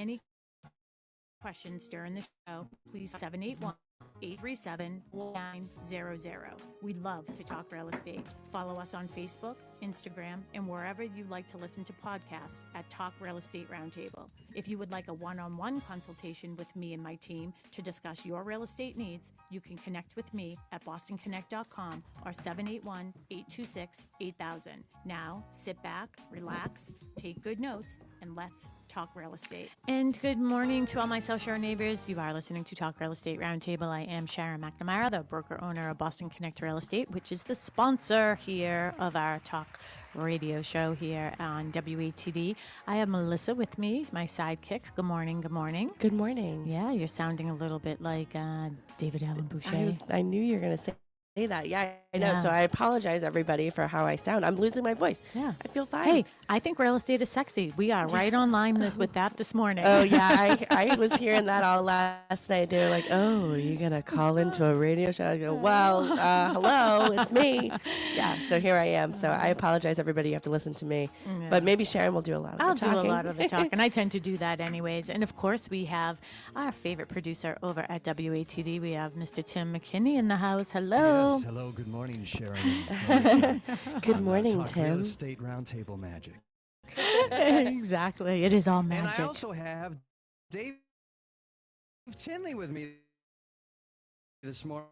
any questions during the show, please 781-837-1900. We love to talk real estate. Follow us on Facebook, Instagram, and wherever you like to listen to podcasts at Talk Real Estate Roundtable. If you would like a one-on-one consultation with me and my team to discuss your real estate needs, you can connect with me at bostonconnect.com or 781-826-8000. Now, sit back, relax, take good notes, and let's talk real estate. And good morning to all my South Shore neighbors. You are listening to Talk Real Estate Roundtable. I am Sharon McNamara, the broker owner of Boston Connect Real Estate, which is the sponsor here of our talk radio show here on WATD. I have Melissa with me, my sidekick. Good morning. Good morning. Good morning. Yeah, you're sounding a little bit like David Allen Boucher. I knew you were going to say that. Yeah, I know. So I apologize, everybody, for how I sound. I'm losing my voice. Yeah. I feel fine. Hey, I think real estate is sexy. We are right on line with that this morning. Oh, yeah. I was hearing that all last night. They were like, oh, are you going to call into a radio show? I go, well, hello, it's me. Yeah, so here I am. So I apologize, everybody. You have to listen to me. Yeah. But maybe Sharon will do a lot of the talking. I'll do a lot of the talk, and I tend to do that anyways. And, of course, we have our favorite producer over at WATD. We have Mr. Tim McKinney in the house. Hello. Yes, hello. Good morning, Sharon. Good morning, Talk Tim. Real Estate Roundtable magic. Exactly. It is all magic. And I also have Dave Tinley with me this morning.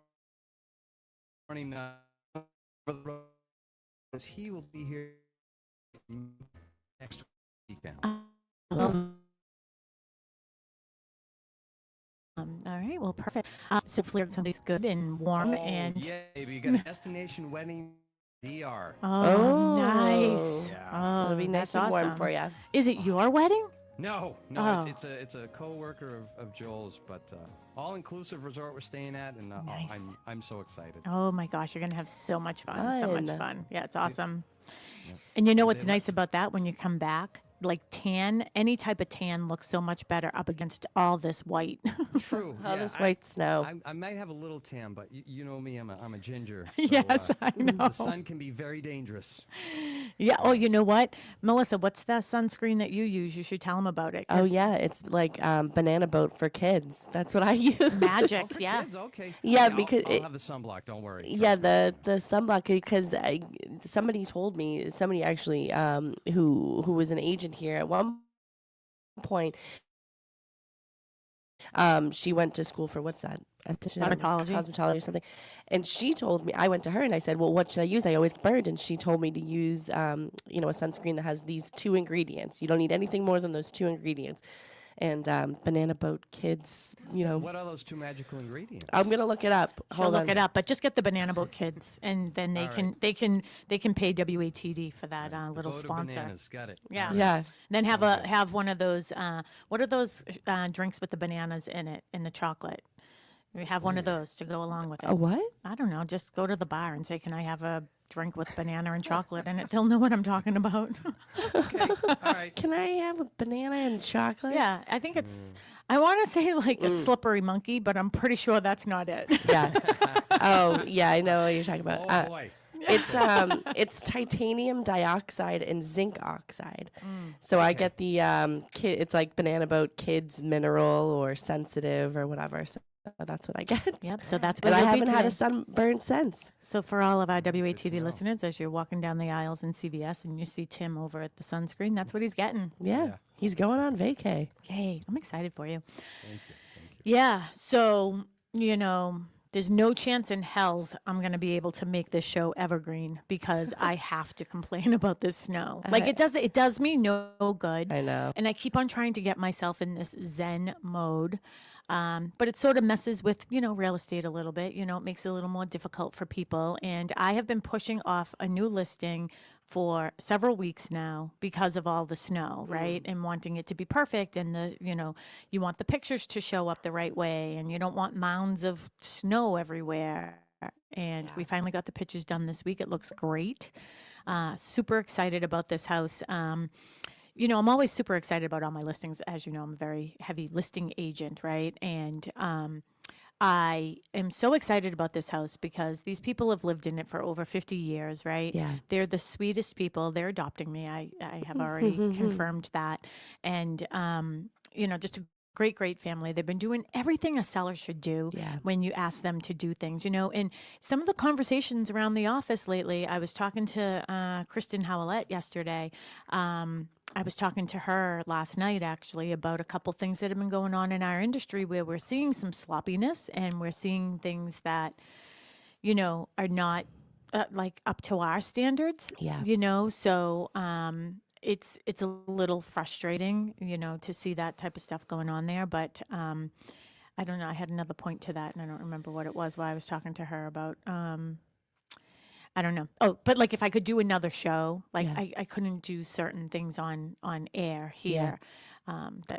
He will be here next week now. All right. Well, perfect. So something's good and warm and yeah, baby, you got a destination wedding DR. Oh, nice. Yeah. Oh, It'll be nice that's and warm awesome. for you. Is it your wedding? No, Oh. it's a co-worker of Joel's, but all-inclusive resort we're staying at, and Nice. I'm so excited. Oh my gosh, you're gonna have so much fun. So much Fun. fun. Yeah, it's awesome. Yeah. And you know what's They nice about that when you come back? Like any type of tan looks so much better up against all this white. True. All yeah, this white snow. I might have a little tan, but you know me, I'm a ginger. So, Yes, I know. The sun can be very dangerous. Yeah. Oh, you know what, Melissa? What's that sunscreen that you use? You should tell them about it. Oh, 'cause yeah. It's like banana boat for kids. That's what I use. Magic. Oh, for Yeah. kids, okay. Yeah, I'll because I'll it- have the sunblock. Don't worry. Yeah, the sunblock, because somebody told me, somebody actually who was an agent here at one point, she went to school for what's that? Cosmetology or something. And she told me, I went to her and I said, well, what should I use? I always get burned. And she told me to use, a sunscreen that has these 2 ingredients. You don't need anything more than those 2 ingredients. And banana boat kids, What are those 2 magical ingredients? I'm going to look it up. She'll Hold look on. it up, but just get the Banana Boat Kids, and then they All can right. they can pay WATD for that little Boat of sponsor. Bananas. Got it. Yeah. All right. Yeah. Then have Okay. have one of those. What are those drinks with the bananas in it and the chocolate? We have one of those to go along with it. A what? I don't know. Just go to the bar and say, "Can I have a drink with banana and chocolate in it?" They'll know what I'm talking about. Okay. All right. Can I have a banana and chocolate? Yeah, I think it's. I want to say like a slippery monkey, but I'm pretty sure that's not it. Yeah. Oh, yeah, I know what you're talking about. Oh boy. It's titanium dioxide and zinc oxide. So I get the it's like Banana Boat Kids Mineral or Sensitive or whatever. So that's what I get. Yep. So that's what And I you'll be haven't had a today. sunburn since. So for all of our WATD listeners, as you're walking down the aisles in CVS and you see Tim over at the sunscreen, that's what he's getting. Yeah. Yeah. He's going on vacay. Yay, I'm excited for you. Thank you. Yeah, so, there's no chance in hell's I'm going to be able to make this show evergreen because I have to complain about this snow. Like it does me no good. I know. And I keep on trying to get myself in this Zen mode. But it sort of messes with, real estate a little bit. It makes it a little more difficult for people. And I have been pushing off a new listing for several weeks now because of all the snow, right? And wanting it to be perfect. And you want the pictures to show up the right way. And you don't want mounds of snow everywhere. And we finally got the pictures done this week. It looks great. Super excited about this house. I'm always super excited about all my listings. As you know, I'm a very heavy listing agent, right? And I am so excited about this house because these people have lived in it for over 50 years, right? Yeah. They're the sweetest people. They're adopting me. I have already confirmed that. And, just a great family. They've been doing everything a seller should do Yeah. when you ask them to do things, and some of the conversations around the office lately, I was talking to Kristen Howlett yesterday. I was talking to her last night actually about a couple things that have been going on in our industry where we're seeing some sloppiness and we're seeing things that, are not like up to our standards, Yeah. so it's a little frustrating, to see that type of stuff going on there. But I don't know. I had another point to that, and I don't remember what it was. Why I was talking to her about. I don't know. Oh, but like if I could do another show, like Yeah. I couldn't do certain things on air here.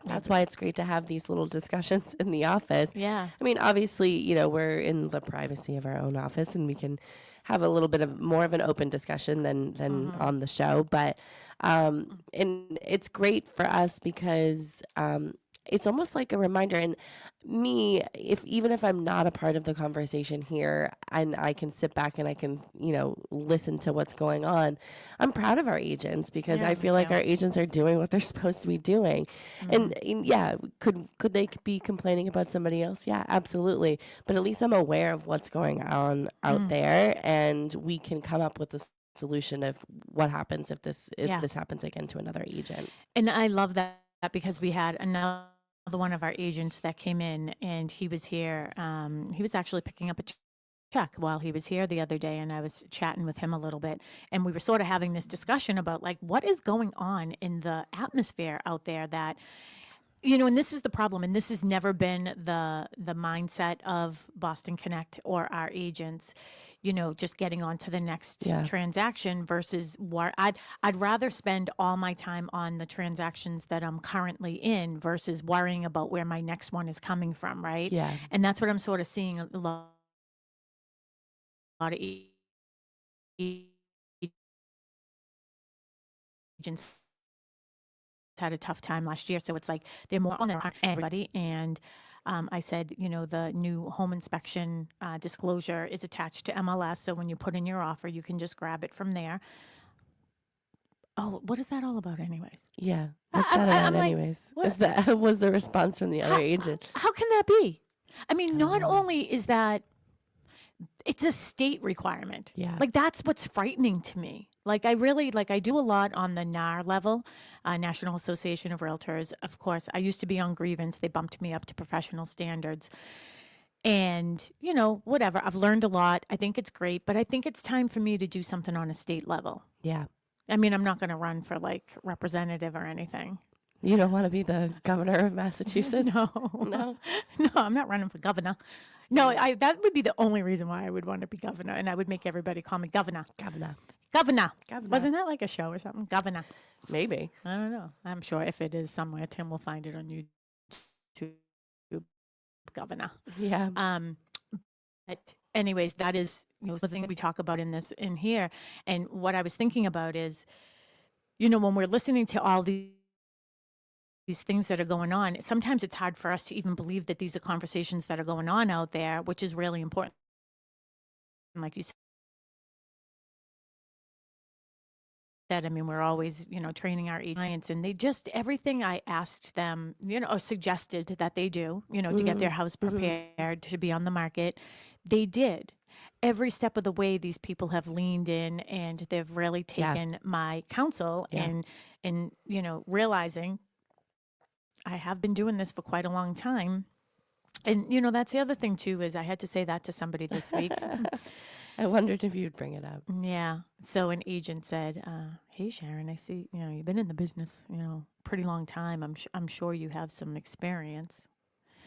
That's why it's great to have these little discussions in the office. Yeah. I mean, obviously, we're in the privacy of our own office and we can have a little bit of more of an open discussion than on the show. But and it's great for us because it's almost like a reminder. And me, even if I'm not a part of the conversation here and I can sit back and I can, listen to what's going on, I'm proud of our agents because Yeah, I me feel like too. our agents are doing what they're supposed to be doing. And yeah, could they be complaining about somebody else? Yeah, absolutely. But at least I'm aware of what's going on out there and we can come up with a solution of what happens if this happens again to another agent. And I love that because we had another one of our agents that came in and he was here. He was actually picking up a check while he was here the other day, and I was chatting with him a little bit, and we were sort of having this discussion about like what is going on in the atmosphere out there that and this is the problem, and this has never been the mindset of Boston Connect or our agents, just getting on to the next transaction versus what I'd rather spend all my time on the transactions that I'm currently in versus worrying about where my next one is coming from, right? Yeah. And that's what I'm sort of seeing a lot of agents had a tough time last year. So it's like they're more on their everybody. And I said, the new home inspection disclosure is attached to MLS. So when you put in your offer, you can just grab it from there. Oh, what is that all about anyways? Yeah. What's that about like, anyways? Was the response from the other agent. How can that be? I mean, not only is that it's a state requirement. Yeah. Like that's what's frightening to me. Like I do a lot on the NAR level, National Association of Realtors. Of course, I used to be on grievance. They bumped me up to professional standards. And, whatever. I've learned a lot. I think it's great, but I think it's time for me to do something on a state level. Yeah. I mean, I'm not going to run for like representative or anything. You don't want to be the governor of Massachusetts? No. No? No, I'm not running for governor. No, that would be the only reason why I would want to be governor, and I would make everybody call me governor. Governor. Governor. Wasn't that like a show or something? Governor. Maybe. I don't know. I'm sure if it is somewhere, Tim will find it on YouTube. Governor. Yeah. But anyways, that is the thing we talk about in here. And what I was thinking about is, when we're listening to all these things that are going on, sometimes it's hard for us to even believe that these are conversations that are going on out there, which is really important. And like you said, I mean, we're always, training our clients, and they just, everything I asked them, or suggested that they do, to get their house prepared to be on the market, they did. Every step of the way, these people have leaned in and they've really taken my counsel and realizing I have been doing this for quite a long time. And, that's the other thing too, is I had to say that to somebody this week. I wondered if you'd bring it up. Yeah. So an agent said, hey, Sharon, I see, you've been in the business, pretty long time. I'm sure you have some experience.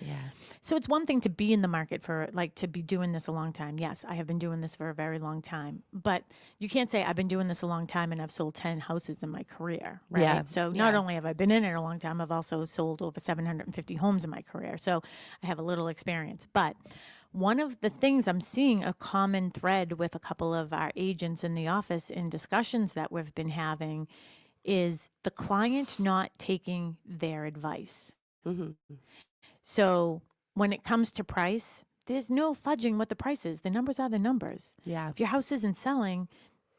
Yeah. So it's one thing to be in the market for, like, to be doing this a long time. Yes, I have been doing this for a very long time. But you can't say I've been doing this a long time and I've sold 10 houses in my career, right? Yeah. So not only have I been in it a long time, I've also sold over 750 homes in my career. So I have a little experience. But one of the things I'm seeing a common thread with a couple of our agents in the office in discussions that we've been having is the client not taking their advice. Mm-hmm. So when it comes to price, there's no fudging what the price is. The numbers are the numbers. Yeah. If your house isn't selling,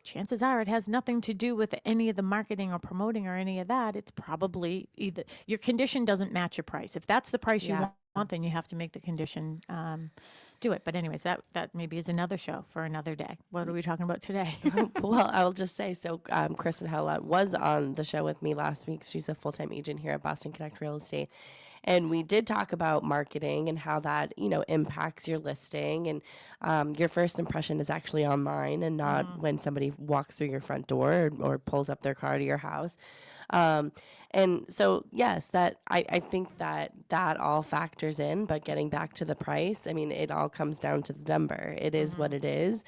chances are it has nothing to do with any of the marketing or promoting or any of that. It's probably either your condition doesn't match your price. If that's the price you want, then you have to make the condition do it. But anyways, that maybe is another show for another day. What are we talking about today? Well, I'll just say, so Kristen Howlett was on the show with me last week. She's a full-time agent here at Boston Connect Real Estate. And we did talk about marketing and how that, impacts your listing. And your first impression is actually online and not when somebody walks through your front door or pulls up their car to your house. And so, yes, that I think that all factors in. But getting back to the price, I mean, it all comes down to the number. It is what it is.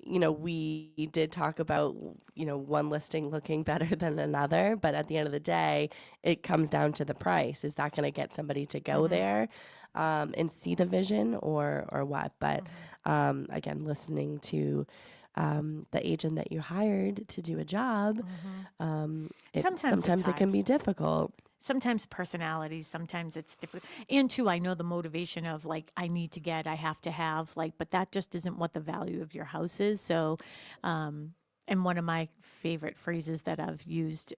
We did talk about, one listing looking better than another, but at the end of the day, it comes down to the price. Is that going to get somebody to go there and see the vision or what? But again, listening to the agent that you hired to do a job, sometimes it can be difficult. Sometimes personalities, sometimes it's different. And too, I know the motivation of like, I need to get, I have to have, but that just isn't what the value of your house is. So, and one of my favorite phrases that I've used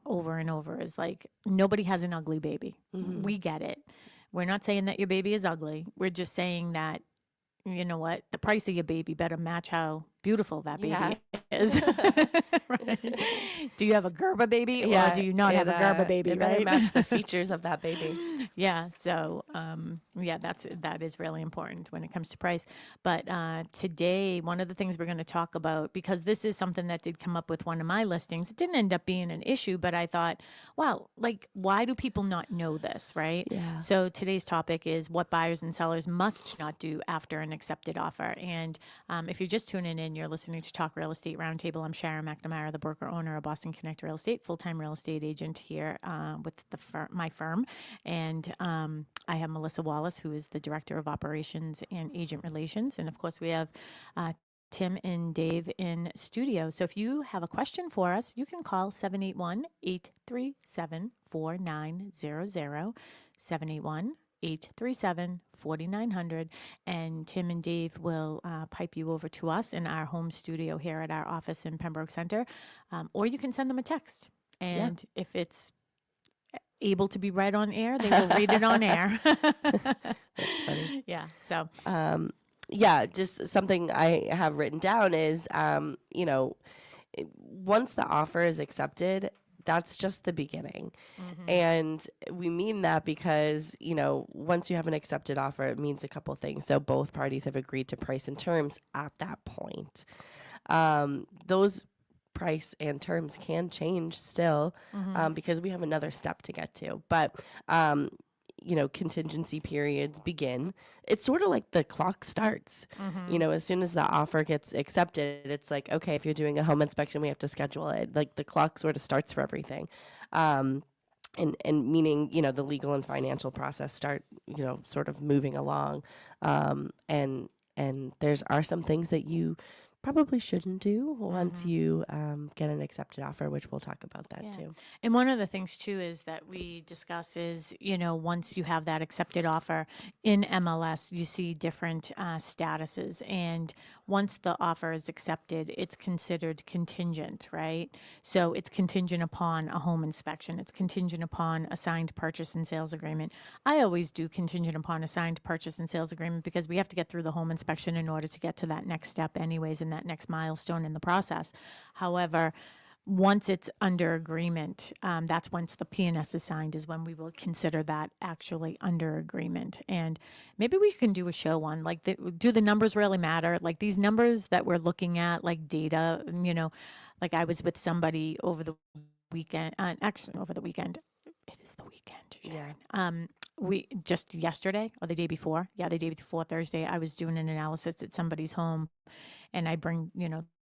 over and over is like, nobody has an ugly baby. We get it. We're not saying that your baby is ugly. We're just saying that, you know what, the price of your baby better match how beautiful that baby is. Right? Do you have a Gerber baby or do you not have a Gerber baby? It better match the features of that baby. Yeah. So, that is really important when it comes to price. But today, one of the things we're going to talk about, because this is something that did come up with one of my listings, it didn't end up being an issue, but I thought, wow, why do people not know this, right? Yeah. So today's topic is what buyers and sellers must not do after an accepted offer. And if you're just tuning in, you're listening to Talk Real Estate Roundtable. I'm Sharon McNamara, the broker owner of Boston Connect Real Estate, full-time real estate agent here with my firm. And I have Melissa Wallace, who is the Director of Operations and Agent Relations. And of course, we have Tim and Dave in studio. So if you have a question for us, you can call 781-837-4900, 781-837-4900, and Tim and Dave will pipe you over to us in our home studio here at our office in Pembroke Center, or you can send them a text. And if it's able to be read on air, they will read it on air. That's funny. Yeah. So. Just something I have written down is, once the offer is accepted, that's just the beginning. And we mean that because, once you have an accepted offer, it means a couple things. So both parties have agreed to price and terms at that point. Those price and terms can change still because we have another step to get to. But, contingency periods begin. It's sort of like the clock starts. As soon as the offer gets accepted, it's like, okay, if you're doing a home inspection, we have to schedule it. Like the clock sort of starts for everything. And meaning, the legal and financial process start, sort of moving along. And are some things that you probably shouldn't do once you get an accepted offer, which we'll talk about that too. And one of the things too is that we discuss is, once you have that accepted offer in MLS, you see different statuses. And once the offer is accepted, it's considered contingent, right? So it's contingent upon a home inspection. It's contingent upon a signed purchase and sales agreement. I always do contingent upon a signed purchase and sales agreement because we have to get through the home inspection in order to get to that next step anyways, and that next milestone in the process. However, once it's under agreement, that's once the P&S is signed is when we will consider that actually under agreement. And maybe we can do a show on do the numbers really matter? Like these numbers that we're looking at, like data, like I was with somebody over the weekend, over the weekend. It is the weekend, Sharon. Yeah. We just yesterday or the day before. Yeah, the day before Thursday, I was doing an analysis at somebody's home, and I bring,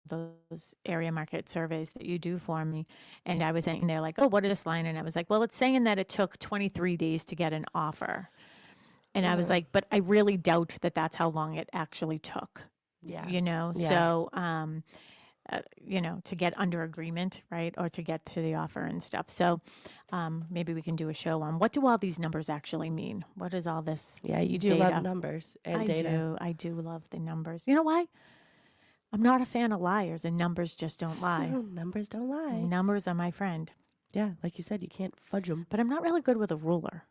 those area market surveys that you do for me. And I was saying, they're like, oh, what is this line? And I was like, well, it's saying that it took 23 days to get an offer. And I was like, but I really doubt that that's how long it actually took. Yeah. So, to get under agreement, right? Or to get to the offer and stuff. So maybe we can do a show on what do all these numbers actually mean? What is all this? Yeah, you do data? love numbers and data. I do love the numbers. You know why? I'm not a fan of liars, and numbers just don't lie. So numbers don't lie. Numbers are my friend. Yeah, like you said, you can't fudge them. But I'm not really good with a ruler.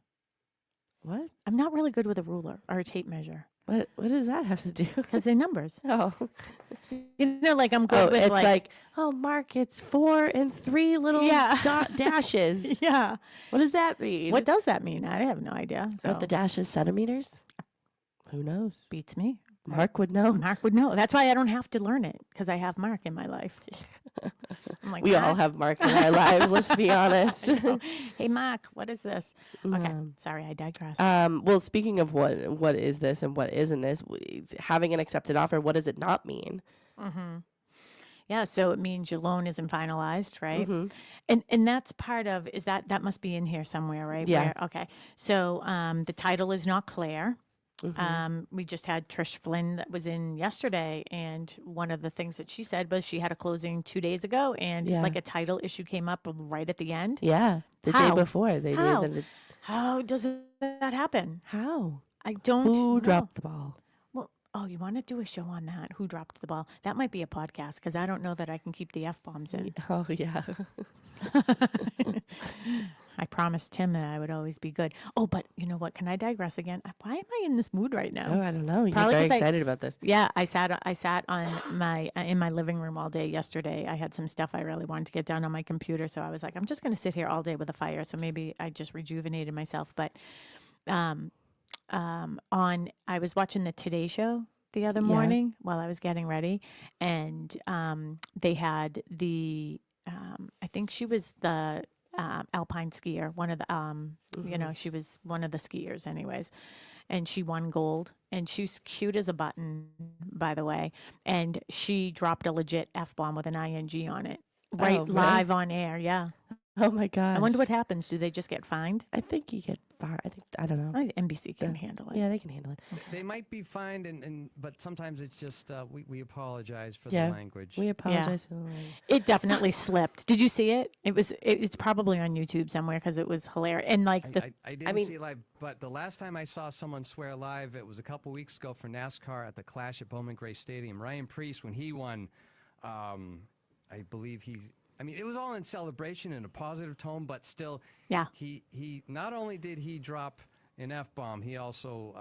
What? I'm not really good with a ruler or a tape measure What does that have to do? because they're numbers. Oh. Like I'm good with it's like, oh, Mark, it's 4 and 3 little dashes. Yeah. What does that mean? What does that mean? I have no idea. So Are the dashes centimeters? Who knows? beats me. Mark would know. Mark would know. That's why I don't have to learn it because I have Mark in my life. I'm like, We all "Mark?" have Mark in our lives, let's be honest. Hey, Mark, what is this? Okay. Sorry, I digress. Well, speaking of what is this and what isn't this, having an accepted offer, what does it not mean? Yeah, so it means your loan isn't finalized, right? Mm-hmm. And that's part of that must be in here somewhere, right? Yeah. Okay. So the title is not clear. Mm-hmm. We just had Trish Flynn that was in yesterday, and one of the things that she said was she had a closing 2 days ago, and Yeah. like a title issue came up right at the end. Yeah, the How? day before they How? knew that. How does that happen? How? I don't Who know. dropped the ball? Well, oh, you want to do a show on that? Who dropped the ball? That might be a podcast because I don't know that I can keep the F bombs in. Oh yeah. I promised Tim that I would always be good. Oh, but you know what? Can I digress again? Why am I in this mood right now? Oh, I don't know. You're Probably very 'cause excited about this. Yeah, I sat on my in my living room all day yesterday. I had some stuff I really wanted to get done on my computer, so I was like, I'm just going to sit here all day with a fire. So maybe I just rejuvenated myself. But I was watching the Today Show the other Yeah. morning while I was getting ready, and they had the I think she was the alpine skier, one of the she was one of the skiers anyways, and she won gold, and she's cute as a button, by the way, and she dropped a legit F-bomb with an ing on it right Oh, really? live on air. Yeah, Oh my gosh. I wonder what happens. Do they just get fined? I think you get fired. I don't know. NBC can handle it. Yeah, they can handle it. They might be fined, but sometimes it's just we apologize for Yeah. the language. We apologize for the language. It definitely slipped. Did you see it? It's probably on YouTube somewhere because it was hilarious. And like I didn't see it live, but the last time I saw someone swear live, it was a couple weeks ago for NASCAR at the Clash at Bowman Gray Stadium. Ryan Preece, when he won, I believe it was all in celebration in a positive tone, but still, Yeah. He not only did he drop an F-bomb, he also,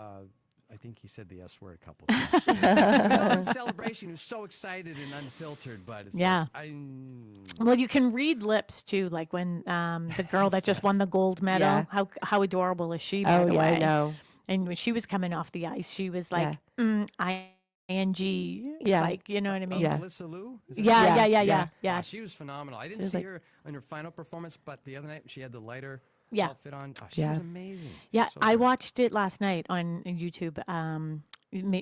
I think he said the S word a couple times. It was all in celebration. He was so excited and unfiltered, but it's Yeah. Well, you can read lips too, like when the girl that just won the gold medal. Yeah. How adorable is she? By Oh the yeah, way? I know. And when she was coming off the ice, she was like, ing. Yeah. Like, you know what I mean? Yeah. Melissa Lou? Is that Yeah, her name? yeah. Wow, she was phenomenal. I didn't was see like- her in her final performance, but the other night she had the lighter Yeah. outfit on. Oh, she Yeah. was amazing. Yeah, So I good. watched it last night on YouTube.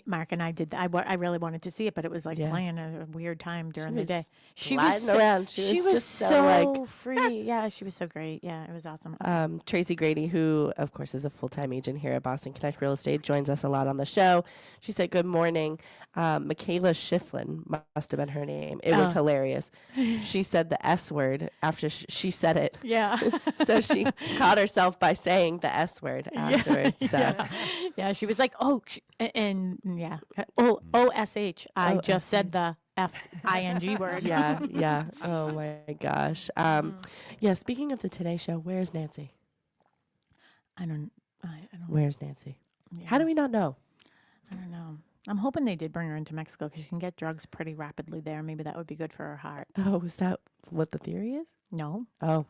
Mark and I did that. I really wanted to see it, but it was like Yeah. playing at a weird time during the was day. She gliding so, around. She was just so, like- free. Yeah, she was so great. Yeah, it was awesome. Tracy Grady, who of course is a full-time agent here at Boston Connect Real Estate, joins us a lot on the show. She said, "Good morning." Michaela Schifflin must have been her name. It was hilarious. She said the S word after she said it. Yeah. So she caught herself by saying the S word afterwards. So. Yeah, she was like, OSH. I just said the FING word. Yeah. Oh my gosh. Yeah. Speaking of the Today Show, where's Nancy? I don't Where's Nancy? yeah, How do we not know? I don't know. I'm hoping they did bring her into Mexico because you can get drugs pretty rapidly there. Maybe that would be good for her heart. Oh, is that what the theory is? No, Oh,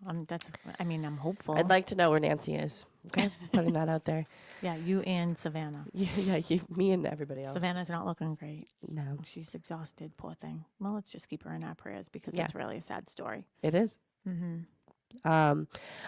I'm hopeful. I'd like to know where Nancy is. Okay, putting that out there. Yeah, you and Savannah. Me and everybody else. Savannah's not looking great. No, She's exhausted, poor thing. Well, let's just keep her in our prayers because Yeah. it's really a sad story. it is. Mm-hmm.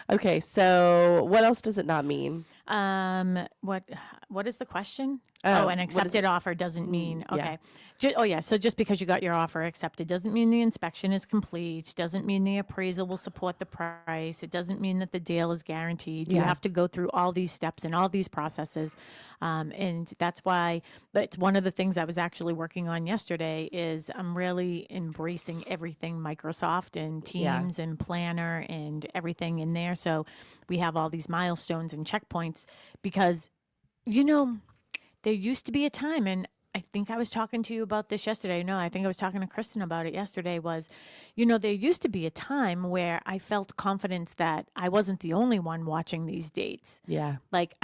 Okay, so what else does it not mean? What is the question? Oh, An what is accepted offer doesn't mean yeah. okay. So just because you got your offer accepted doesn't mean the inspection is complete. Doesn't mean the appraisal will support the price. It doesn't mean that the deal is guaranteed. You Yeah. have to go through all these steps and all these processes, and that's why. But one of the things I was actually working on yesterday is I'm really embracing everything Microsoft and Teams and Planner and everything in there. So we have all these milestones and checkpoints because, there used to be a time, and I think I was talking to you about this yesterday. No, I think I was talking to Kristen about it yesterday was, there used to be a time where I felt confidence that I wasn't the only one watching these dates. Yeah. Like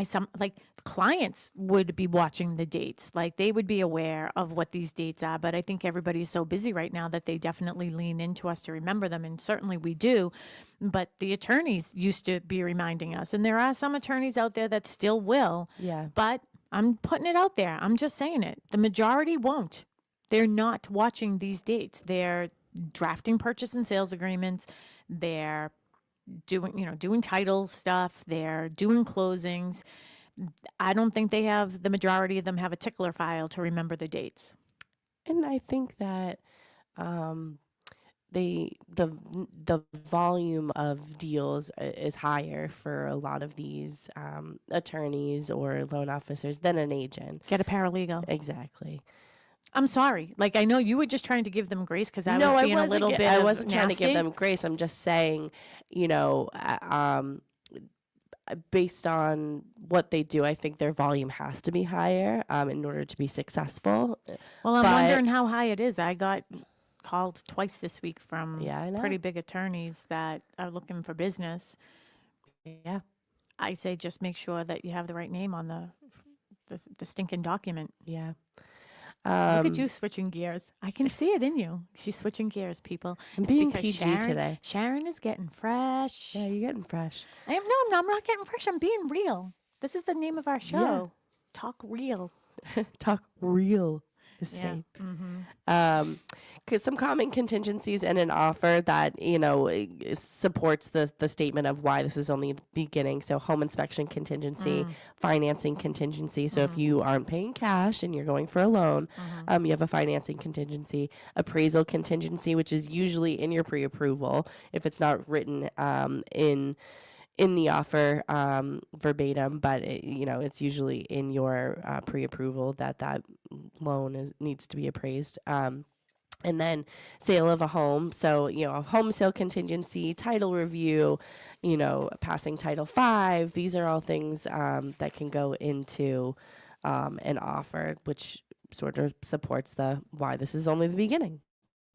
clients would be watching the dates. Like they would be aware of what these dates are, but I think everybody's so busy right now that they definitely lean into us to remember them, and certainly we do. But the attorneys used to be reminding us, and there are some attorneys out there that still will. Yeah. But I'm putting it out there. I'm just saying it. The majority won't. They're not watching these dates. They're drafting purchase and sales agreements. They're doing title stuff. They're doing closings. I don't think the majority of them have a tickler file to remember the dates. And I think that the volume of deals is higher for a lot of these attorneys or loan officers than an agent. Get a paralegal. Exactly. I'm sorry. Like, I know you were just trying to give them grace because I No, was being I a little bit I wasn't trying to nasty. give them grace. I'm just saying, based on what they do, I think their volume has to be higher in order to be successful. Well, I'm wondering how high it is. I got called twice this week from I know. pretty big attorneys that are looking for business. Yeah. I say just make sure that you have the right name on the stinking document. Yeah. Look at you switching gears. I can see it in you. She's switching gears, people. I'm It's being because PG today. Sharon is getting fresh. Yeah, you're getting fresh. I'm not getting fresh. I'm being real. This is the name of our show. Yeah. Talk Real. Talk Real Estate. Yeah. Because some common contingencies in an offer that supports the statement of why this is only the beginning. So home inspection contingency, financing contingency. So if you aren't paying cash and you're going for a loan, you have a financing contingency, appraisal contingency, which is usually in your pre-approval if it's not written in the offer verbatim, but it's usually in your pre-approval that loan needs to be appraised. And then sale of a home. So, a home sale contingency, title review, passing Title V. These are all things that can go into an offer, which sort of supports why this is only the beginning.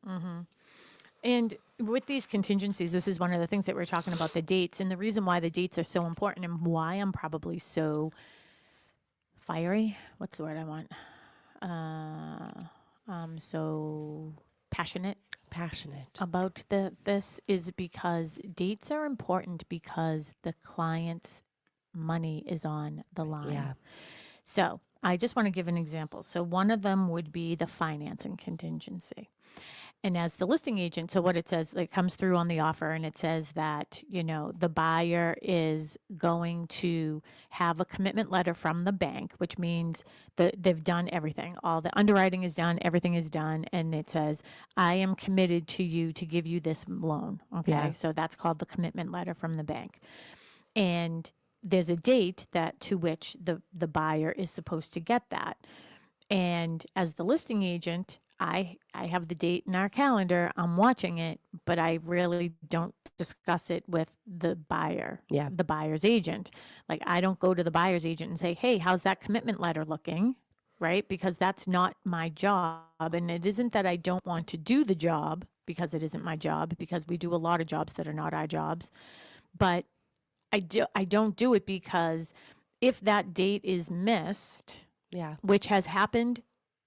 Mm-hmm. And with these contingencies, this is one of the things that we're talking about, the dates. And the reason why the dates are so important and why I'm probably so fiery. What's the word I want? So passionate about this is because dates are important because the client's money is on the line. Yeah. So I just want to give an example. So one of them would be the financing contingency. And as the listing agent, so what it says, it comes through on the offer and it says that, the buyer is going to have a commitment letter from the bank, which means that they've done everything. All the underwriting is done, everything is done. And it says, I am committed to you to give you this loan. Okay. Yeah. So that's called the commitment letter from the bank. And there's a date to which the buyer is supposed to get that. And as the listing agent, I have the date in our calendar. I'm watching it, but I really don't discuss it with the buyer, the buyer's agent. Like I don't go to the buyer's agent and say, hey, how's that commitment letter looking? Right? Because that's not my job. And it isn't that I don't want to do the job because it isn't my job, because we do a lot of jobs that are not our jobs. But I don't do it because if that date is missed, which has happened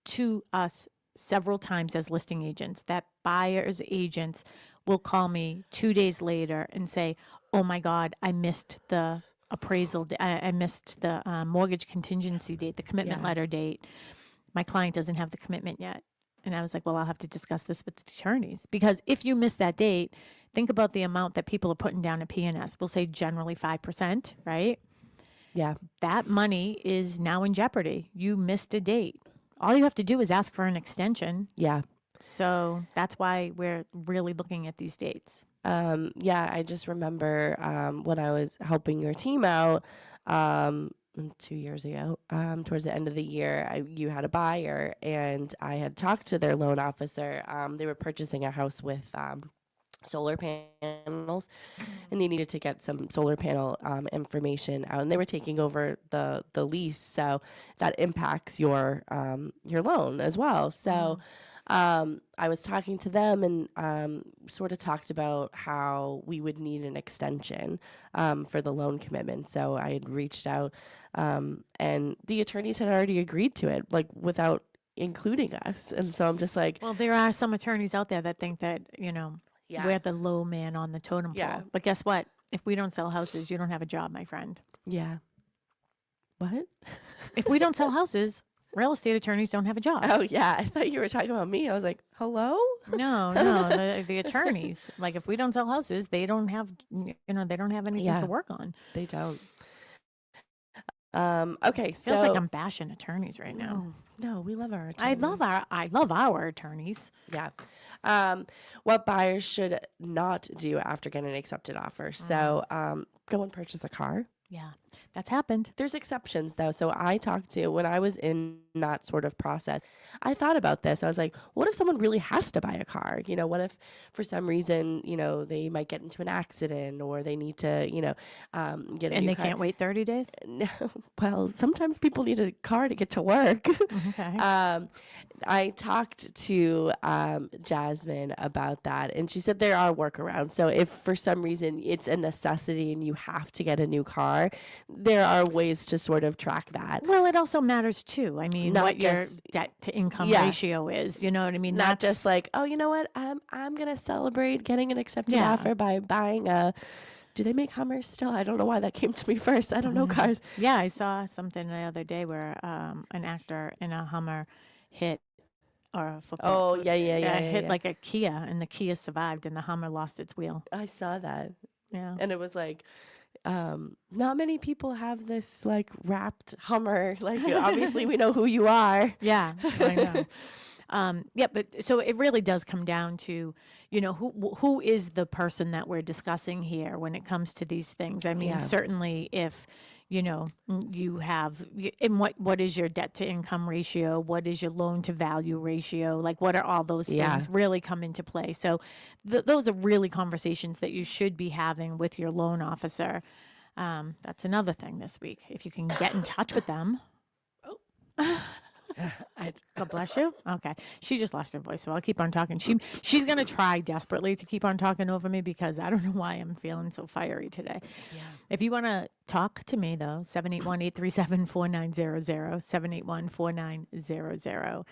to us several times as listing agents, that buyer's agents will call me 2 days later and say, oh my God, I missed the appraisal. I missed the mortgage contingency date, the commitment letter date. My client doesn't have the commitment yet. And I was like, well, I'll have to discuss this with the attorneys, because if you miss that date, think about the amount that people are putting down at P&S. We'll say generally 5%, right? Yeah. That money is now in jeopardy. You missed a date. All you have to do is ask for an extension. Yeah. So that's why we're really looking at these dates. I just remember when I was helping your team out 2 years ago, towards the end of the year, you had a buyer, and I had talked to their loan officer. They were purchasing a house with solar panels, and they needed to get some solar panel information out, and they were taking over the lease, so that impacts your loan as well. So I was talking to them and sort of talked about how we would need an extension for the loan commitment. So I had reached out, and the attorneys had already agreed to it, like without including us. And so I'm just like, Well, there are some attorneys out there that think that, yeah, we're the low man on the totem pole. Yeah. But guess what? If we don't sell houses, you don't have a job, my friend. yeah. What? If we don't sell houses, real estate attorneys don't have a job. Oh yeah, I thought you were talking about me. I was like, hello? No, the attorneys. Like if we don't sell houses, they don't have, they don't have anything Yeah. to work on. They don't. Okay, so Feels like I'm bashing attorneys right now. no, we love our I attorneys. love our attorneys. Yeah. What buyers should not do after getting an accepted offer. So go and purchase a car. Yeah, that's happened. There's exceptions though. So I talked to, when I was in that sort of process, I thought about this. I was like, what if someone really has to buy a car? What if for some reason, they might get into an accident or they need to, get a And new they car. can't wait 30 days? No, well, sometimes people need a car to get to work. Okay. I talked to Jasmine about that, and she said there are workarounds. So if for some reason it's a necessity and you have to get a new car, there are ways to sort of track that. Well, it also matters too. I mean, Not what your just- debt to income Yeah. ratio is. You know what I mean? Not just like, oh, you know what? I'm gonna celebrate getting an accepted Yeah. offer by buying a. Do they make Hummers still? I don't know why that came to me first. I don't know cars. Yeah, I saw something the other day where an actor in a Hummer hit or a football. Oh yeah. hit like a Kia, and the Kia survived, and the Hummer lost its wheel. I saw that. Yeah. And it was like, not many people have this like wrapped Hummer. Like, obviously we know who you are. Yeah, I know. Yeah, but so it really does come down to, who is the person that we're discussing here when it comes to these things. I mean, Yeah. certainly if, you have, and what is your debt to income ratio? What is your loan to value ratio? Like, what are all those Yeah. things really come into play? So those are really conversations that you should be having with your loan officer. That's another thing this week. If you can get in touch with them. God bless you. Okay. She just lost her voice, so I'll keep on talking. She's going to try desperately to keep on talking over me because I don't know why I'm feeling so fiery today. Yeah. If you want to talk to me, though, 781-837-4900, 781-4900,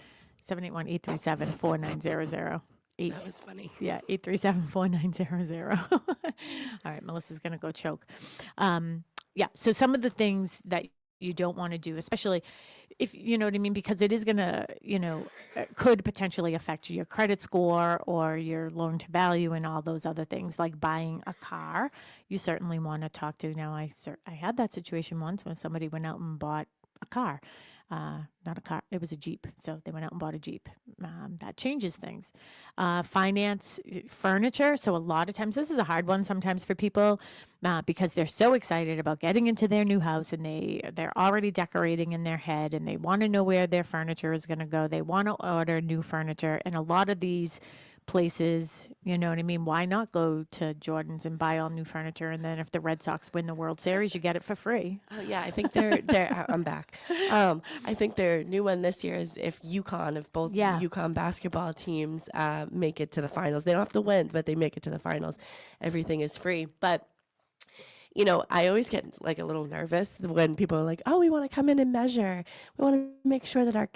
781-837-4900. That was funny. Yeah, 837-4900. All right, Melissa's going to go choke. Yeah, so some of the things that you don't want to do, especially if, you know what I mean, because it is going to, could potentially affect your credit score or your loan to value and all those other things, like buying a car. You certainly want to talk to. Now, I had that situation once when somebody went out and bought a car. Not a car, it was a Jeep. So they went out and bought a Jeep. That changes things. Finance, furniture. So a lot of times, this is a hard one sometimes for people because they're so excited about getting into their new house and they're already decorating in their head and they want to know where their furniture is going to go. They want to order new furniture. And a lot of these places, you know what I mean? Why not go to Jordan's and buy all new furniture? And then if the Red Sox win the World Series, you get it for free. Oh yeah, I think they're I'm back. I think their new one this year is if both Yeah. UConn basketball teams make it to the finals. They don't have to win, but they make it to the finals. Everything is free. But I always get like a little nervous when people are like, "Oh, we want to come in and measure. We want to make sure that our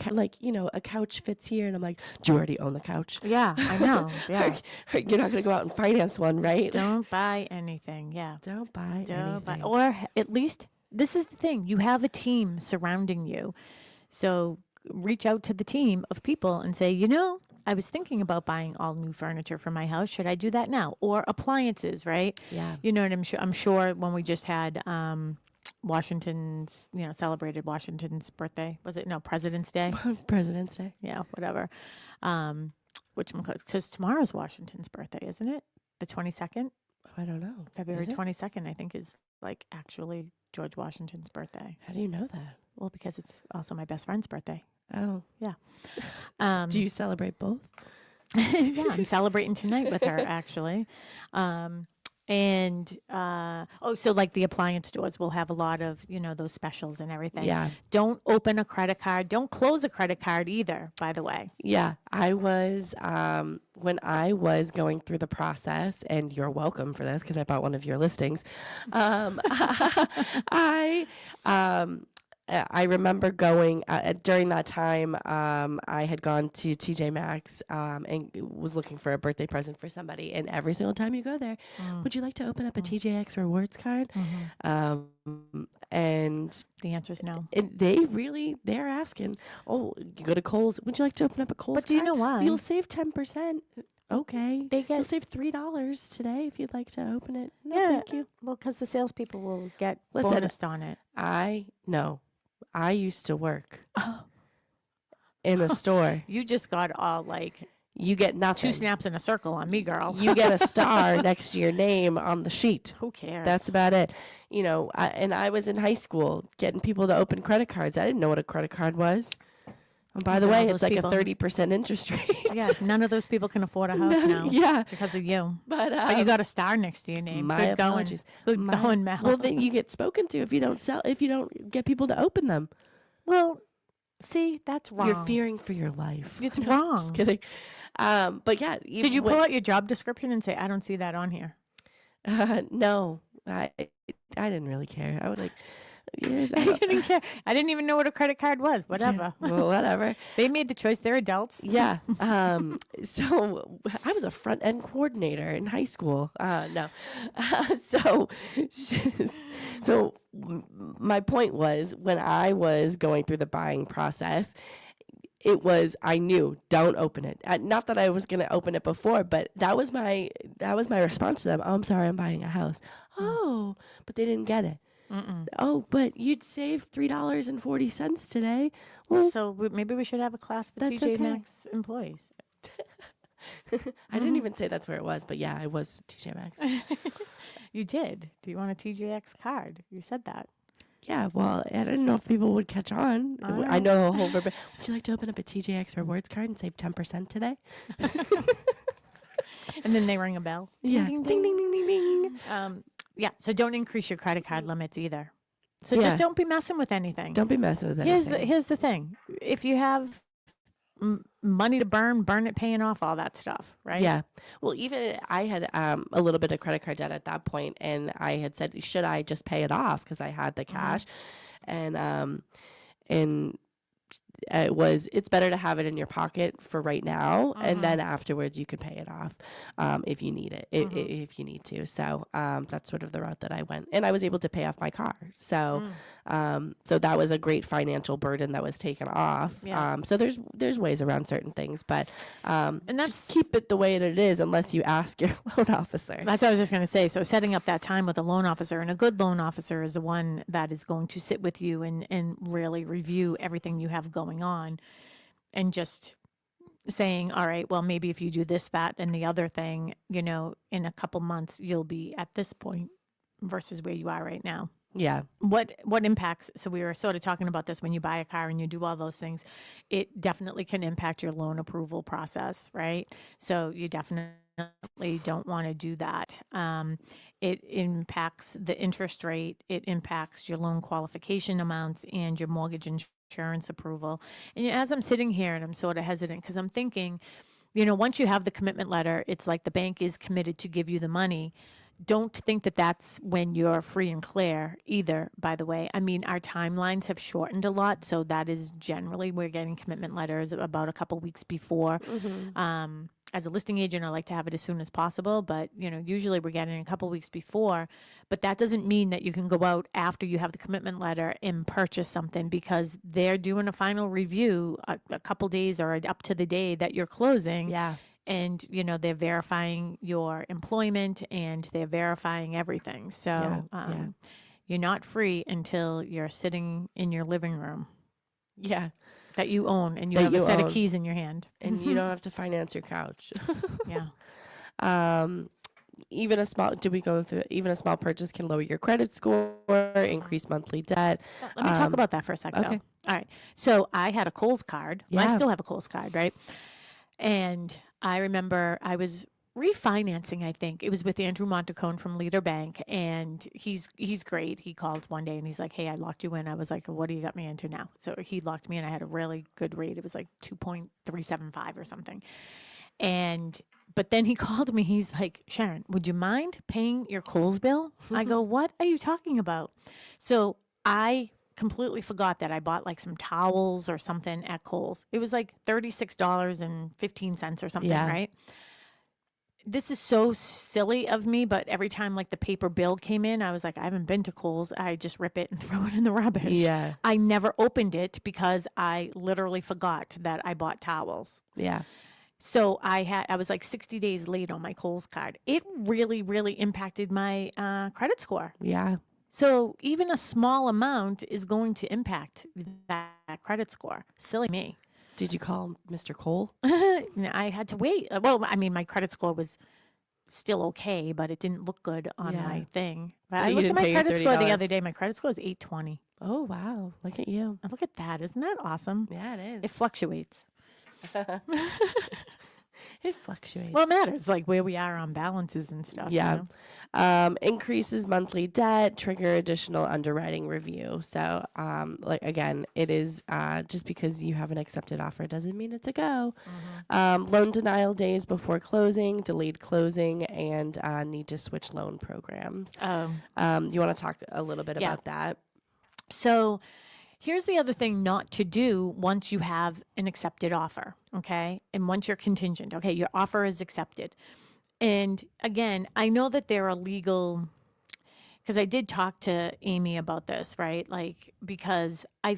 a couch fits here." And I'm like, "Do you already own the couch? Yeah, I know. Yeah. You're not going to go out and finance one, right? Don't buy anything. Yeah. Don't buy anything." Or at least, this is the thing, you have a team surrounding you. So reach out to the team of people and say, I was thinking about buying all new furniture for my house. Should I do that now? Or appliances, right? Yeah. You know what I'm sure when we just had Washington's, celebrated Washington's birthday. Was it? No, President's Day. President's Day. Yeah, whatever. Because tomorrow's Washington's birthday, isn't it? The 22nd? I don't know. February Is it? 22nd, I think, is like actually George Washington's birthday. How do you know that? Well, because it's also my best friend's birthday. Oh. Yeah. Do you celebrate both? Yeah, I'm celebrating tonight with her, actually. So like the appliance stores will have a lot of, those specials and everything. Yeah. Don't open a credit card. Don't close a credit card either, by the way. Yeah, I was when I was going through the process, and you're welcome for this because I bought one of your listings. I I remember going during that time. I had gone to TJ Maxx and was looking for a birthday present for somebody. And every single time you go there, would you like to open up a TJX rewards card? And The answer is no. they're asking, oh, you go to Kohl's. Would you like to open up a Kohl's But do you card? know why? You'll save 10%. Okay. You'll You'll save $3 today if you'd like to open it. No, Yeah. thank you. Well, because the salespeople will get Listen, bonused on it. I used to work in a store. You just got all like You get nothing. 2 snaps in a circle on me, girl. You get a star next to your name on the sheet. Who cares? That's about it. I was in high school getting people to open credit cards. I didn't know what a credit card was. And by the None way, of it's those like people- a 30% interest rate. Yeah, none of those people can afford a house now. Yeah. Because of you. But you got a star next to your name. my Good apologies. going. Good going, Mel. Well, then you get spoken to if you don't get people to open them. Well, see, that's wrong. You're fearing for your life. It's No, wrong. Just kidding. But yeah. Did you pull out your job description and say, I don't see that on here? No, I didn't really care. I was like, yes, I didn't care. I didn't even know what a credit card was. Whatever. well, whatever. They made the choice. They're adults. Yeah. So I was a front end coordinator in high school. No. So my point was, when I was going through the buying process, I knew, don't open it. Not that I was going to open it before, but that was my response to them. Oh, I'm sorry, I'm buying a house. Oh, but they didn't get it. Oh, but you'd save $3.40 today. Well, So maybe we should have a class for That's TJ okay. Maxx employees. I didn't even say that's where it was, but yeah, I was TJ Maxx. You did. Do you want a TJX card? You said that. Yeah, well, I didn't know if people would catch on. All I right. know a whole verb. Would you like to open up a TJX rewards card and save 10% today? And then they ring a bell. Yeah. Ding, Ding, ding, ding, ding, ding, ding. Yeah. So don't increase your credit card limits either. So Yeah. just don't be messing with anything. Don't be messing with anything. Here's the thing. If you have money to burn it paying off all that stuff, right? Yeah. Well, even I had a little bit of credit card debt at that point, and I had said, should I just pay it off? Because I had the cash. And it's better to have it in your pocket for right now, and then afterwards you can pay it off if you need it, if you need to. So that's sort of the route that I went, and I was able to pay off my car. So so that was a great financial burden that was taken off. Yeah. So there's ways around certain things, but And that's just keep it the way that it is unless you ask your loan officer. That's what I was just going to say. So setting up that time with a loan officer, and a good loan officer is the one that is going to sit with you and really review everything you have going on, and just saying, all right, well, maybe if you do this, that, and the other thing, in a couple months, you'll be at this point versus where you are right now. Yeah. What impacts, so we were sort of talking about this, when you buy a car and you do all those things, it definitely can impact your loan approval process, right? So you definitely don't want to do that. It impacts the interest rate, it impacts your loan qualification amounts and your mortgage insurance approval. And as I'm sitting here and I'm sort of hesitant because I'm thinking, once you have the commitment letter, it's like the bank is committed to give you the money. Don't think that that's when you're free and clear either, by the way. I mean, our timelines have shortened a lot. So that is generally, we're getting commitment letters about a couple weeks before. As a listing agent, I like to have it as soon as possible, but usually we're getting a couple weeks before. But that doesn't mean that you can go out after you have the commitment letter and purchase something, because they're doing a final review a couple days or up to the day that you're closing. Yeah. And, they're verifying your employment and they're verifying everything. So you're not free until you're sitting in your living room Yeah. that you own and you That have a you set own. of keys in your hand. And you don't have to finance your couch. Yeah. Even a small purchase can lower your credit score, increase monthly debt. Let me talk about that for a second. okay. All right. So I had a Kohl's card. Well, I Yeah. still have a Kohl's card, right? And I remember I was refinancing, I think. It was with Andrew Montacone from Leader Bank, and he's great. He called one day and he's like, "Hey, I locked you in." I was like, "What do you got me into now?" So he locked me in. I had a really good rate. It was like 2.375 or something. But then he called me. He's like, "Sharon, would you mind paying your Kohl's bill?" I go, "What are you talking about?" So I completely forgot that I bought like some towels or something at Kohl's. It was like $36.15 or something, Yeah. right? This is so silly of me, but every time like the paper bill came in, I was like, I haven't been to Kohl's. I just rip it and throw it in the rubbish. Yeah. I never opened it because I literally forgot that I bought towels. Yeah. So I was like 60 days late on my Kohl's card. It really, really impacted my credit score. Yeah. So even a small amount is going to impact that credit score. Silly me. Did you call Mr. Cole? I had to wait. Well, I mean, my credit score was still okay, but it didn't look good on my thing. But I you looked at didn't my pay your credit score the $30? other day. My credit score is 820. Oh, wow. Look at you. Look at that. Isn't that awesome? Yeah, it is. It fluctuates. It fluctuates. Well, it matters, like where we are on balances and stuff. Yeah. You know? Increases monthly debt, trigger additional underwriting review. So, like, again, it is just because you have an accepted offer doesn't mean it's a go. Loan denial days before closing, delayed closing, and need to switch loan programs. You want to talk a little bit about that? So here's the other thing not to do once you have an accepted offer, okay? And once you're contingent, okay, your offer is accepted. And again, I know that there are legal, because I did talk to Amy about this, right? Like, because I'm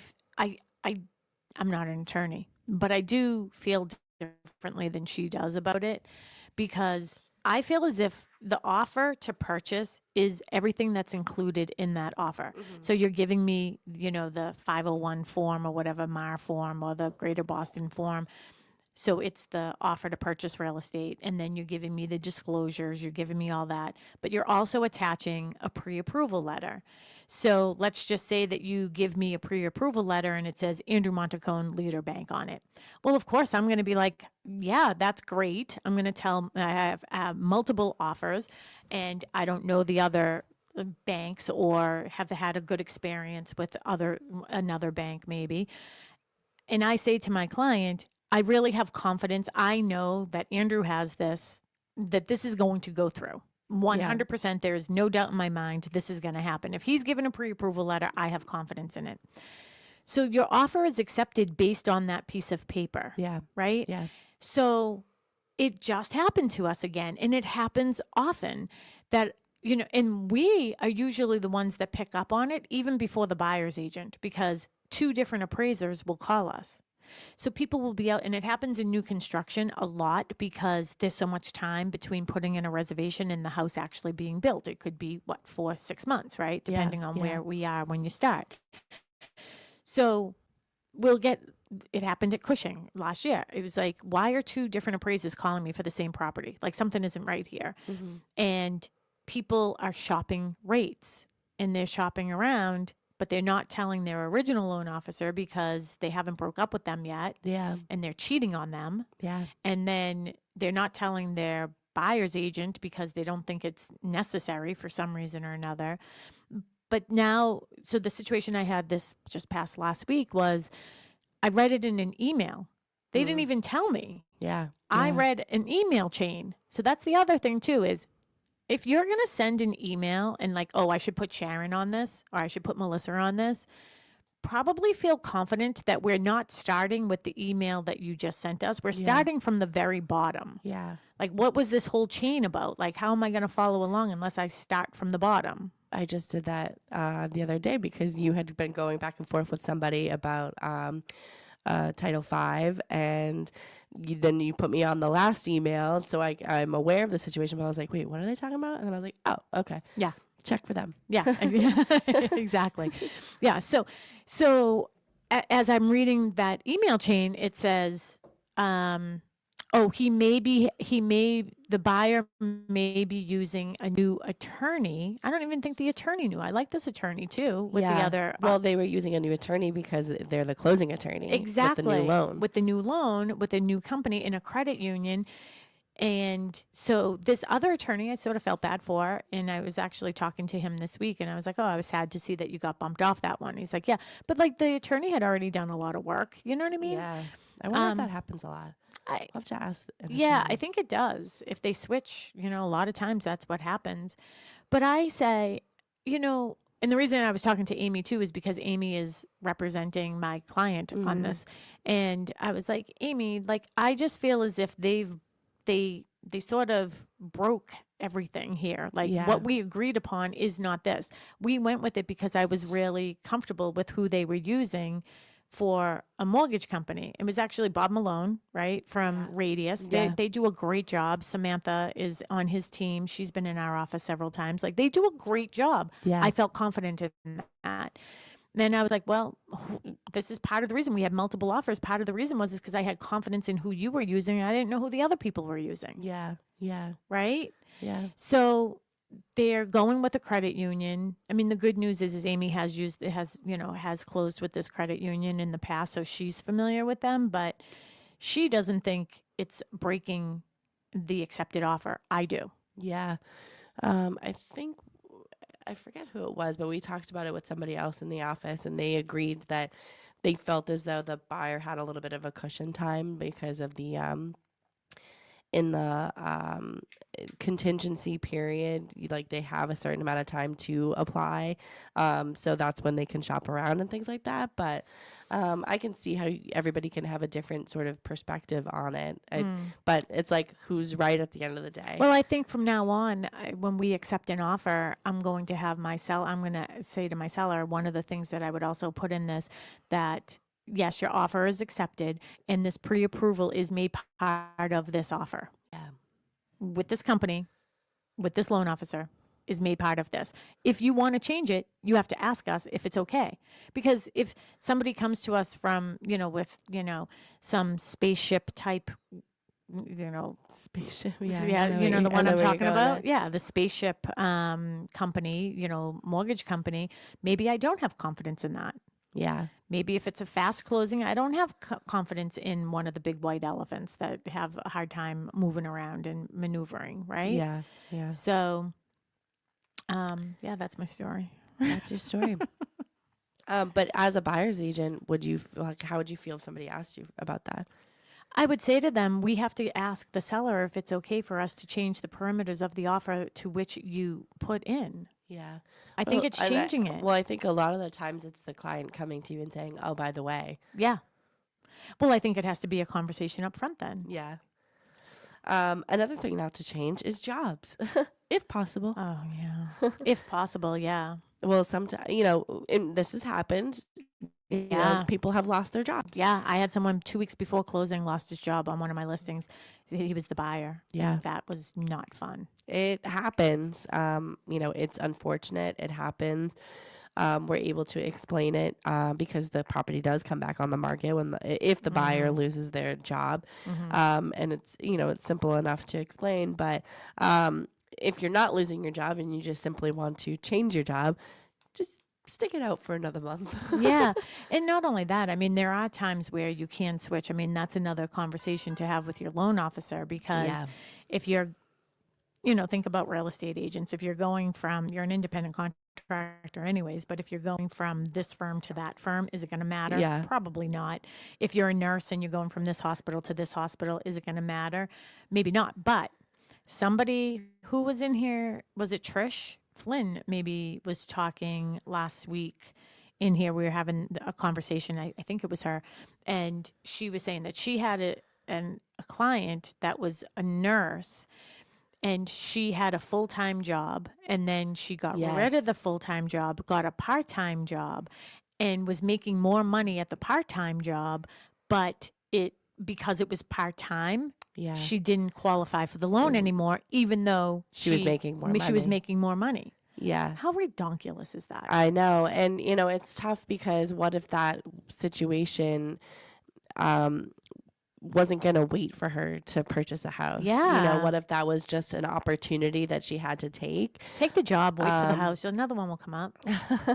not an attorney, but I do feel differently than she does about it, because I feel as if the offer to purchase is everything that's included in that offer. So you're giving me, the 501 form or whatever, MAR form or the Greater Boston form. So it's the offer to purchase real estate. And then you're giving me the disclosures, you're giving me all that. But you're also attaching a pre-approval letter. So let's just say that you give me a pre-approval letter and it says Andrew Montacone Leader Bank on it. Well, of course, I'm going to be like, yeah, that's great. I'm going to tell I have multiple offers and I don't know the other banks or have had a good experience with another bank maybe. And I say to my client, I really have confidence. I know that Andrew has that this is going to go through. 100%. There is no doubt in my mind this is going to happen. If he's given a pre-approval letter, I have confidence in it. So your offer is accepted based on that piece of paper. Yeah. Right? Yeah. So it just happened to us again. And it happens often that, and we are usually the ones that pick up on it even before the buyer's agent, because 2 different appraisers will call us. So people will be out, and it happens in new construction a lot because there's so much time between putting in a reservation and the house actually being built. It could be 4-6 months, right? Depending on where we are when you start. So it happened at Cushing last year. It was like, why are 2 different appraisers calling me for the same property? Like something isn't right here. And people are shopping rates and they're shopping around, but they're not telling their original loan officer because they haven't broke up with them yet. Yeah. And they're cheating on them. Yeah. And then they're not telling their buyer's agent because they don't think it's necessary for some reason or another. But now, so the situation I had this just past last week was I read it in an email. They didn't even tell me. Yeah. I read an email chain. So that's the other thing too, is if you're going to send an email and like, oh, I should put Sharon on this or I should put Melissa on this, probably feel confident that we're not starting with the email that you just sent us. We're starting from the very bottom. Yeah. Like, what was this whole chain about? Like, how am I going to follow along unless I start from the bottom? I just did that the other day because you had been going back and forth with somebody about Title V, and then you put me on the last email, so I'm aware of the situation, but I was like, wait, what are they talking about? And then I was like, oh, okay. Yeah. Check for them. Yeah, exactly. Yeah. So as I'm reading that email chain, it says, Oh, the buyer may be using a new attorney. I don't even think the attorney knew. I like this attorney too with the other. Well, they were using a new attorney because they're the closing attorney. Exactly. With the new loan. With the new loan, with a new company in a credit union. And so this other attorney I sort of felt bad for, and I was actually talking to him this week, and I was like, oh, I was sad to see that you got bumped off that one. He's like, yeah, but like the attorney had already done a lot of work. You know what I mean? Yeah. I wonder if that happens a lot. I'll have to ask. Yeah, I think it does. If they switch, a lot of times that's what happens. But I say, and the reason I was talking to Amy too is because Amy is representing my client on this. And I was like, Amy, like, I just feel as if they sort of broke everything here. Like what we agreed upon is not this. We went with it because I was really comfortable with who they were using for a mortgage company. It was actually Bob Malone, right, from Radius. They do a great job. Samantha is on his team. She's been in our office several times. Like, they do a great job. Yeah. I felt confident in that. Then I was like, well, this is part of the reason we had multiple offers. Part of the reason was because I had confidence in who you were using. I didn't know who the other people were using. Yeah. Yeah. Right? Yeah. So they're going with a credit union. I mean, the good news is Amy has closed with this credit union in the past, so she's familiar with them, but she doesn't think it's breaking the accepted offer. I do. Yeah. I forget who it was, but we talked about it with somebody else in the office, and they agreed that they felt as though the buyer had a little bit of a cushion time because of the in the contingency period, like they have a certain amount of time to apply. So that's when they can shop around and things like that. But I can see how everybody can have a different sort of perspective on it. But it's like, who's right at the end of the day? Well, I think from now on, when we accept an offer, I'm going to say to my seller, one of the things that I would also put in this, that yes, your offer is accepted, and this pre-approval is made part of this offer. Yeah. With this company, with this loan officer, is made part of this. If you want to change it, you have to ask us if it's okay. Because if somebody comes to us from, with, some spaceship type, spaceship, the one I'm talking about. Yeah, the spaceship company, mortgage company. Maybe I don't have confidence in that. Yeah. Maybe if it's a fast closing, I don't have confidence in one of the big white elephants that have a hard time moving around and maneuvering, right? Yeah. Yeah. So, that's my story. That's your story. But as a buyer's agent, how would you feel if somebody asked you about that? I would say to them, we have to ask the seller if it's okay for us to change the parameters of the offer to which you put in. Yeah. I think it's changing it. Well, I think a lot of the times it's the client coming to you and saying, oh, by the way. Yeah. Well, I think it has to be a conversation up front then. Yeah. Another thing not to change is jobs, if possible. Oh, yeah. If possible, yeah. Well, sometimes, and this has happened. Yeah. People have lost their jobs. Yeah. I had someone 2 weeks before closing lost his job on one of my listings. He was the buyer. Yeah. That was not fun. It happens. It's unfortunate. It happens. We're able to explain it because the property does come back on the market if the buyer loses their job. And it's simple enough to explain. But if you're not losing your job and you just simply want to change your job, just stick it out for another month. Yeah. And not only that, I mean, there are times where you can switch. I mean, that's another conversation to have with your loan officer, because if you're, think about real estate agents. If you're you're an independent contractor anyways, but if you're going from this firm to that firm, is it going to matter? Yeah. Probably not. If you're a nurse and you're going from this hospital to this hospital, is it going to matter? Maybe not. But somebody who was in here, was it Trish Flynn maybe was talking last week in here. We were having a conversation. I think it was her. And she was saying that she had a client that was a nurse, and she had a full-time job, and then she got rid of the full-time job, got a part-time job, and was making more money at the part-time job, but because it was part-time, she didn't qualify for the loan anymore, even though she was making more money. She was making more money. Yeah. How redonkulous is that? I know. And, it's tough because what if that situation wasn't going to wait for her to purchase a house? You know, Yeah. what if that was just an opportunity that she had to take? Take the job, wait for the house. Another one will come up.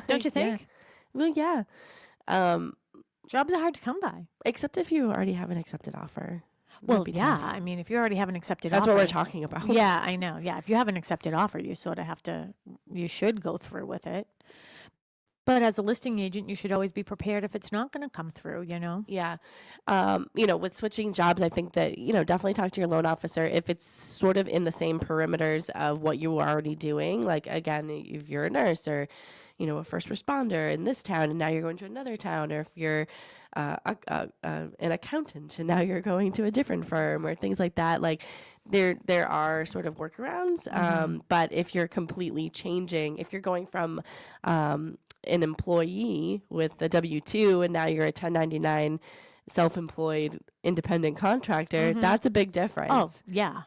Don't you Yeah. think? Well, yeah. Jobs are hard to come by. Except if you already have an accepted offer. It Well, would be yeah. tough. I mean, if you already have an accepted That's offer. what we're talking about. Yeah, I know. Yeah. If you have an accepted offer, you sort of have to, you should go through with it. But as a listing agent, you should always be prepared if it's not going to come through, you know? Yeah. You know, with switching jobs, I think that, you know, definitely talk to your loan officer if it's sort of in the same perimeters of what you were already doing. Like, again, if you're a nurse or, you know, a first responder in this town and now you're going to another town, or if you're an accountant and now you're going to a different firm or things like that, like there are sort of workarounds. But if you're completely changing, if you're going from an employee with the W-2 and now you're a 1099 self-employed independent contractor, that's a big difference. Oh, yeah.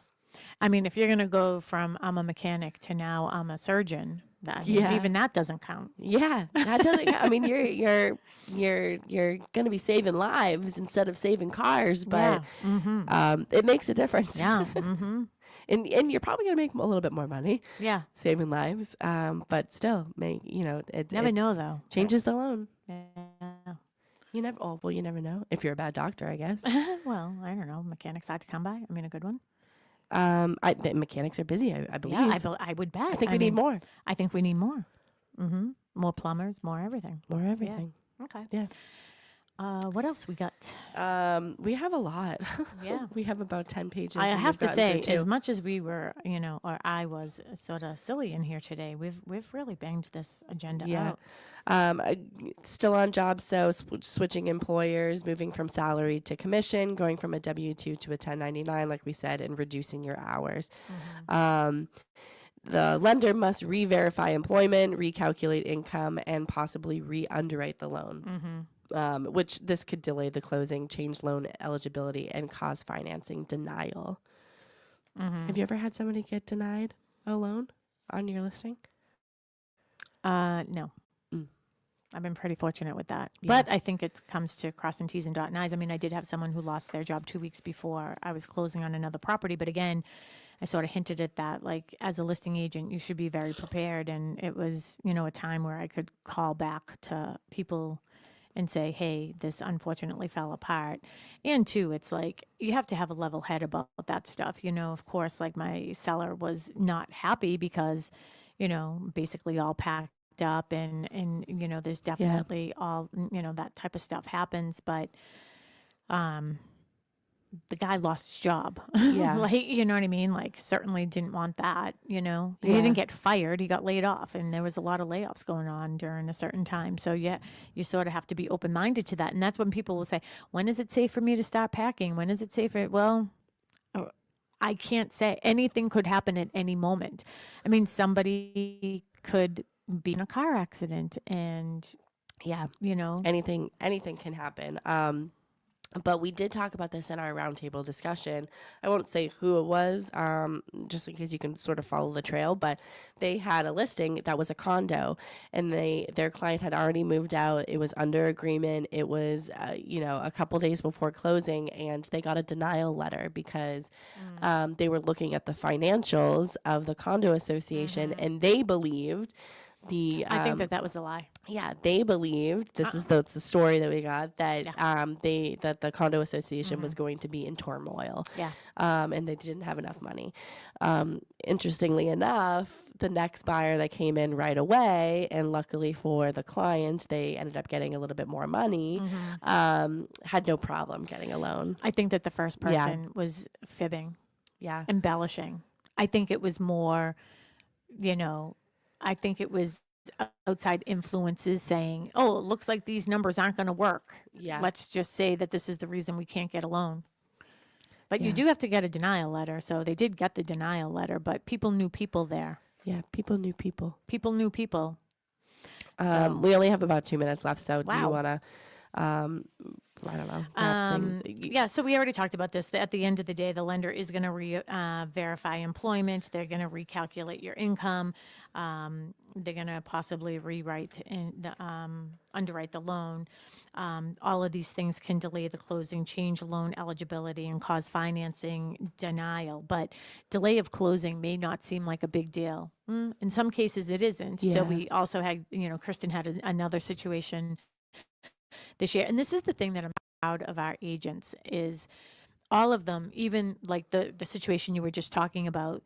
I mean, if you're going to go from I'm a mechanic to now I'm a surgeon, even that doesn't count. Yeah, that doesn't count. I mean, you're going to be saving lives instead of saving cars, but it makes a difference. Yeah. And you're probably going to make a little bit more money. Yeah. Saving lives, but still, Never know, though. Changes the loan. Yeah. You never. Oh, well, you never know if you're a bad doctor, I guess. Well, I don't know. Mechanics hard to come by. I mean, a good one. The mechanics are busy. I believe. Yeah, I would bet. I think we need more. I think we need more. More plumbers, more everything. More everything. Yeah. Okay. Yeah. What else we got? We have a lot. Yeah. We have about 10 pages. I and have we've to gotten say, through as two. much as we were, or I was sort of silly in here today, we've really banged this agenda Yeah. out. Still on jobs, so switching employers, moving from salary to commission, going from a W-2 to a 1099, like we said, and reducing your hours. The lender must re-verify employment, recalculate income, and possibly re-underwrite the loan, which this could delay the closing, change loan eligibility, and cause financing denial. Have you ever had somebody get denied a loan on your listing? No. I've been pretty fortunate with that. Yeah. But I think it comes to crossing T's and dotting I's. I mean, I did have someone who lost their job 2 weeks before I was closing on another property. But again, I sort of hinted at that, like, as a listing agent, you should be very prepared. And it was, a time where I could call back to people and say, hey, this unfortunately fell apart. And two, it's like, you have to have a level head about that stuff. Of course, like my seller was not happy because, basically all packed up and there's definitely all, that type of stuff happens, but the guy lost his job. Yeah. Like, you know what I mean? Like, certainly didn't want that, He didn't get fired. He got laid off, and there was a lot of layoffs going on during a certain time. So, yeah, you sort of have to be open-minded to that. And that's when people will say, when is it safe for me to start packing? When is it safe? Well, I can't say. Anything could happen at any moment. I mean, somebody could be in a car accident and anything can happen. But we did talk about this in our roundtable discussion. I won't say who it was, just in case you can sort of follow the trail, but they had a listing that was a condo, and their client had already moved out. It was under agreement. It was, a couple days before closing, and they got a denial letter because they were looking at the financials of the condo association, and they believed I think that was a lie. Yeah, they believed, this is the story that we got, that that the condo association was going to be in turmoil. Yeah. And they didn't have enough money. Interestingly enough, the next buyer that came in right away, and luckily for the client, they ended up getting a little bit more money, had no problem getting a loan. I think that the first person was fibbing. Yeah. Embellishing. I think it was more, I think it was outside influences saying, oh, it looks like these numbers aren't going to work. Yeah. Let's just say that this is the reason we can't get a loan. But you do have to get a denial letter. So they did get the denial letter, but people knew people there. Yeah, people knew people. People knew people. We only have about 2 minutes left, so do you Wow. want to I don't know. That things, Yeah, so we already talked about this. At the end of the day, the lender is going to verify employment. They're going to recalculate your income. They're going to possibly rewrite and underwrite the loan. All of these things can delay the closing, change loan eligibility, and cause financing denial. But delay of closing may not seem like a big deal. In some cases, it isn't. Yeah. So we also had, Kristen had another situation this year. And this is the thing that I'm proud of our agents is all of them, even like the situation you were just talking about,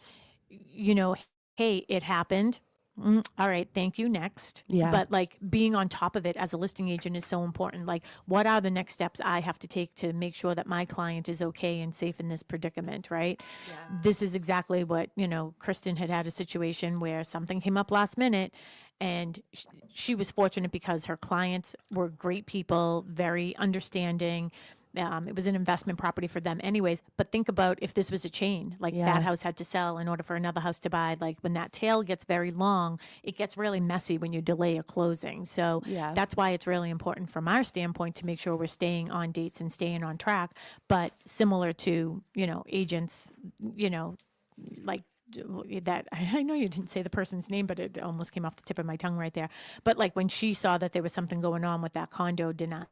hey, it happened. All right, thank you. Next. Yeah. But like being on top of it as a listing agent is so important. Like, what are the next steps I have to take to make sure that my client is okay and safe in this predicament, right? Yeah. This is exactly what, Kristen had a situation where something came up last minute, and she was fortunate because her clients were great people, very understanding. It was an investment property for them anyways. But think about if this was a chain, like Yeah. that house had to sell in order for another house to buy. Like when that tail gets very long, it gets really messy when you delay a closing. So Yeah. that's why it's really important from our standpoint to make sure we're staying on dates and staying on track. But similar to, agents, like that, I know you didn't say the person's name, but it almost came off the tip of my tongue right there. But like when she saw that there was something going on with that condo denial,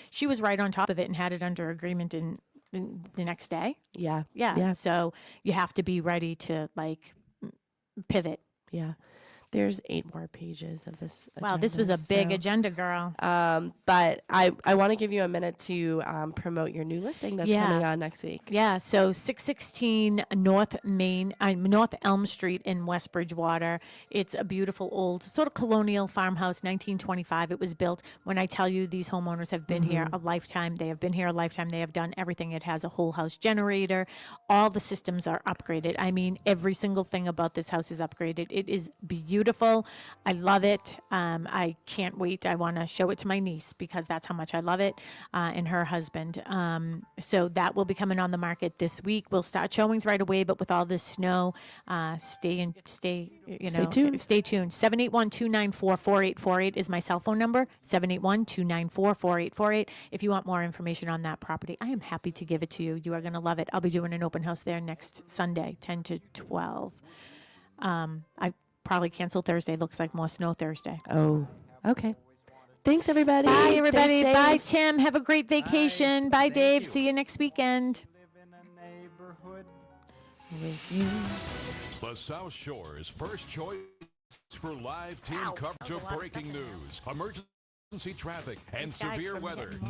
she was right on top of it and had it under agreement in the next day. Yeah. Yeah. So you have to be ready to like pivot. Yeah. There's 8 more pages of this Wow, this was agenda, a big so, agenda, girl. but I want to give you a minute to promote your new listing that's coming on next week. Yeah, so 616 North Elm Street in West Bridgewater. It's a beautiful old sort of colonial farmhouse, 1925 it was built. When I tell you these homeowners have been here a lifetime, they have been here a lifetime. They have done everything. It has a whole house generator. All the systems are upgraded. I mean, every single thing about this house is upgraded. It is beautiful. I love it. I can't wait. I want to show it to my niece because that's how much I love it, and her husband. So that will be coming on the market this week. We'll start showings right away, but with all this snow, stay tuned. Stay tuned. 781-294-4848 is my cell phone number. 781-294-4848. If you want more information on that property, I am happy to give it to you. You are going to love it. I'll be doing an open house there next Sunday, 10 to 12. I probably cancel Thursday. Looks like more snow Thursday. Oh, okay. Thanks, everybody. Bye, everybody. Stay Bye, safe. Tim. Have a great vacation. Bye, Thank Dave. you. See you next weekend. Live in a neighborhood. The South Shore's first choice for live team coverage of breaking news, emergency traffic, and These guys severe from weather. hitting